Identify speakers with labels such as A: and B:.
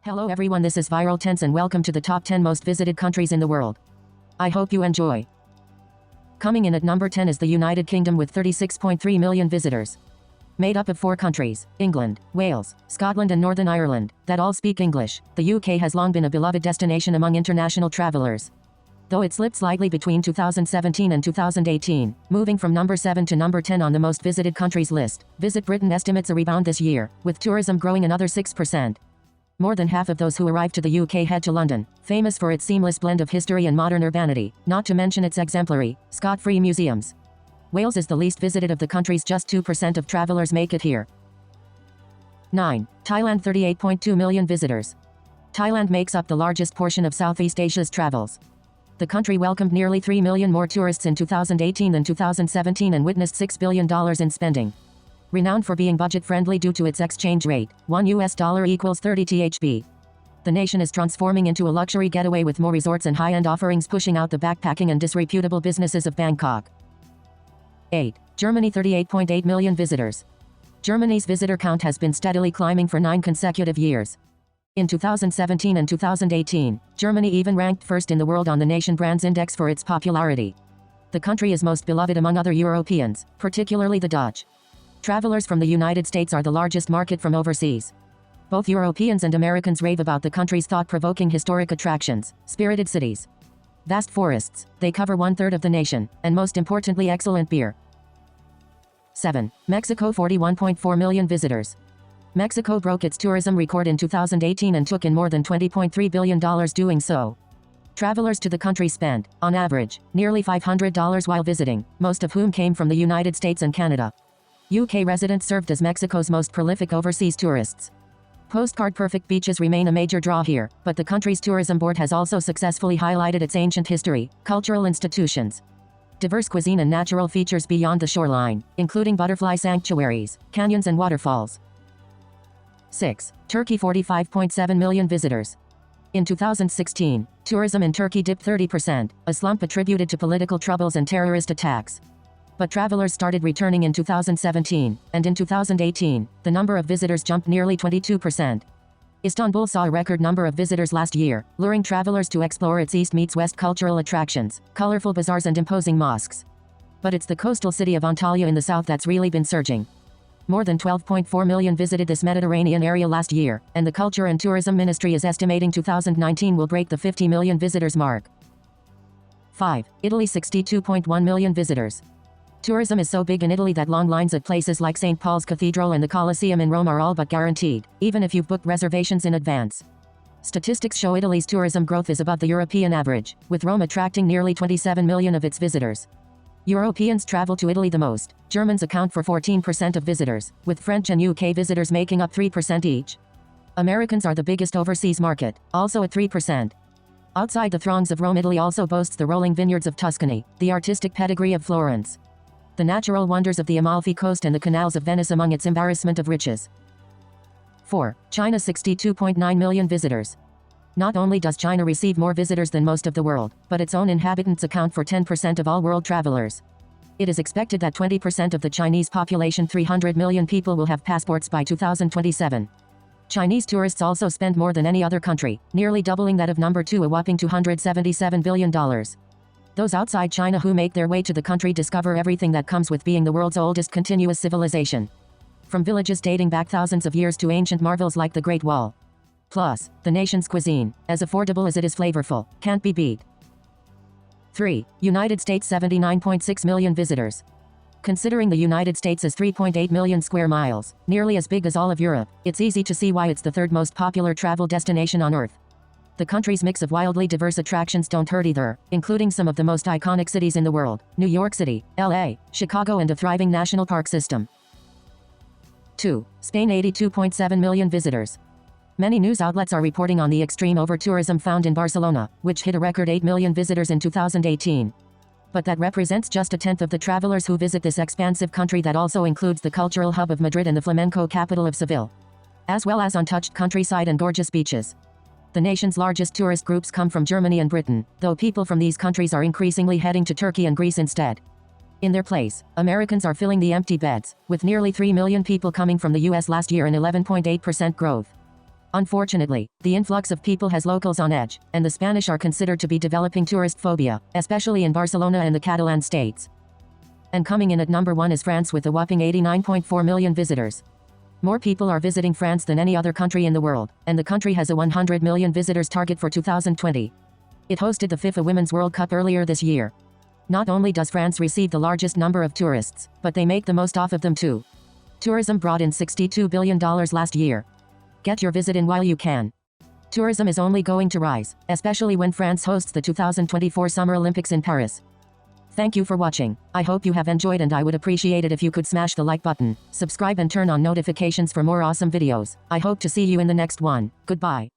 A: Hello everyone, this is Viral Tense and welcome to the top 10 most visited countries in the world. I hope you enjoy. Coming in at number 10 is the United Kingdom with 36.3 million visitors. Made up of 4 countries, England, Wales, Scotland and Northern Ireland, that all speak English, the UK has long been a beloved destination among international travelers. Though it slipped slightly between 2017 and 2018, moving from number 7 to number 10 on the most visited countries list, Visit Britain estimates a rebound this year, with tourism growing another 6%. More than half of those who arrive to the UK head to London, famous for its seamless blend of history and modern urbanity, not to mention its exemplary, Scot-free museums. Wales is the least visited of the countries, just 2% of travelers make it here. 9. Thailand, 38.2 million visitors. Thailand makes up the largest portion of Southeast Asia's travels. The country welcomed nearly 3 million more tourists in 2018 than 2017 and witnessed $6 billion in spending. Renowned for being budget-friendly due to its exchange rate, $1 equals 30 THB. The nation is transforming into a luxury getaway with more resorts and high-end offerings, pushing out the backpacking and disreputable businesses of Bangkok. 8. Germany, 38.8 million visitors. Germany's visitor count has been steadily climbing for 9 consecutive years. In 2017 and 2018, Germany even ranked first in the world on the Nation Brands Index for its popularity. The country is most beloved among other Europeans, particularly the Dutch. Travelers from the United States are the largest market from overseas. Both Europeans and Americans rave about the country's thought-provoking historic attractions, spirited cities, vast forests, they cover 1/3 of the nation, and most importantly excellent beer. 7. Mexico, 41.4 million visitors. Mexico broke its tourism record in 2018 and took in more than $20.3 billion doing so. Travelers to the country spent, on average, nearly $500 while visiting, most of whom came from the United States and Canada. UK residents served as Mexico's most prolific overseas tourists. Postcard-perfect beaches remain a major draw here, but the country's tourism board has also successfully highlighted its ancient history, cultural institutions, diverse cuisine and natural features beyond the shoreline, including butterfly sanctuaries, canyons and waterfalls. 6. Turkey, 45.7 million visitors. In 2016, tourism in Turkey dipped 30%, a slump attributed to political troubles and terrorist attacks. But travelers started returning in 2017, and in 2018, the number of visitors jumped nearly 22%. Istanbul saw a record number of visitors last year, luring travelers to explore its east meets west cultural attractions, colorful bazaars and imposing mosques. But it's the coastal city of Antalya in the south that's really been surging. More than 12.4 million visited this Mediterranean area last year, and the Culture and Tourism Ministry is estimating 2019 will break the 50 million visitors mark. 5. Italy, 62.1 million visitors. Tourism is so big in Italy that long lines at places like St. Paul's Cathedral and the Colosseum in Rome are all but guaranteed, even if you've booked reservations in advance. Statistics show Italy's tourism growth is above the European average, with Rome attracting nearly 27 million of its visitors. Europeans travel to Italy the most. Germans account for 14% of visitors, with French and UK visitors making up 3% each. Americans are the biggest overseas market, also at 3%. Outside the throngs of Rome, Italy also boasts the rolling vineyards of Tuscany, the artistic pedigree of Florence, the natural wonders of the Amalfi Coast and the canals of Venice among its embarrassment of riches. 4. China, 62.9 million visitors. Not only does China receive more visitors than most of the world, but its own inhabitants account for 10% of all world travelers. It is expected that 20% of the Chinese population, 300 million people, will have passports by 2027. Chinese tourists also spend more than any other country, nearly doubling that of number 2, a whopping $277 billion. Those outside China who make their way to the country discover everything that comes with being the world's oldest continuous civilization. From villages dating back thousands of years to ancient marvels like the Great Wall. Plus, the nation's cuisine, as affordable as it is flavorful, can't be beat. 3. United States, 79.6 million visitors. Considering the United States is 3.8 million square miles, nearly as big as all of Europe, it's easy to see why it's the third most popular travel destination on Earth. The country's mix of wildly diverse attractions don't hurt either, including some of the most iconic cities in the world, New York City, LA, Chicago and a thriving national park system. 2. Spain, 82.7 million visitors. Many news outlets are reporting on the extreme over-tourism found in Barcelona, which hit a record 8 million visitors in 2018. But that represents just a tenth of the travelers who visit this expansive country that also includes the cultural hub of Madrid and the flamenco capital of Seville, as well as untouched countryside and gorgeous beaches. The nation's largest tourist groups come from Germany and Britain, though people from these countries are increasingly heading to Turkey and Greece instead. In their place, Americans are filling the empty beds, with nearly 3 million people coming from the US last year and 11.8% growth. Unfortunately, the influx of people has locals on edge, and the Spanish are considered to be developing tourist phobia, especially in Barcelona and the Catalan states. And coming in at number 1 is France with a whopping 89.4 million visitors. More people are visiting France than any other country in the world, and the country has a 100 million visitors target for 2020. It hosted the FIFA Women's World Cup earlier this year. Not only does France receive the largest number of tourists, but they make the most off of them too. Tourism brought in $62 billion last year. Get your visit in while you can. Tourism is only going to rise, especially when France hosts the 2024 Summer Olympics in Paris. Thank you for watching. I hope you have enjoyed, and I would appreciate it if you could smash the like button, subscribe and turn on notifications for more awesome videos. I hope to see you in the next one. Goodbye.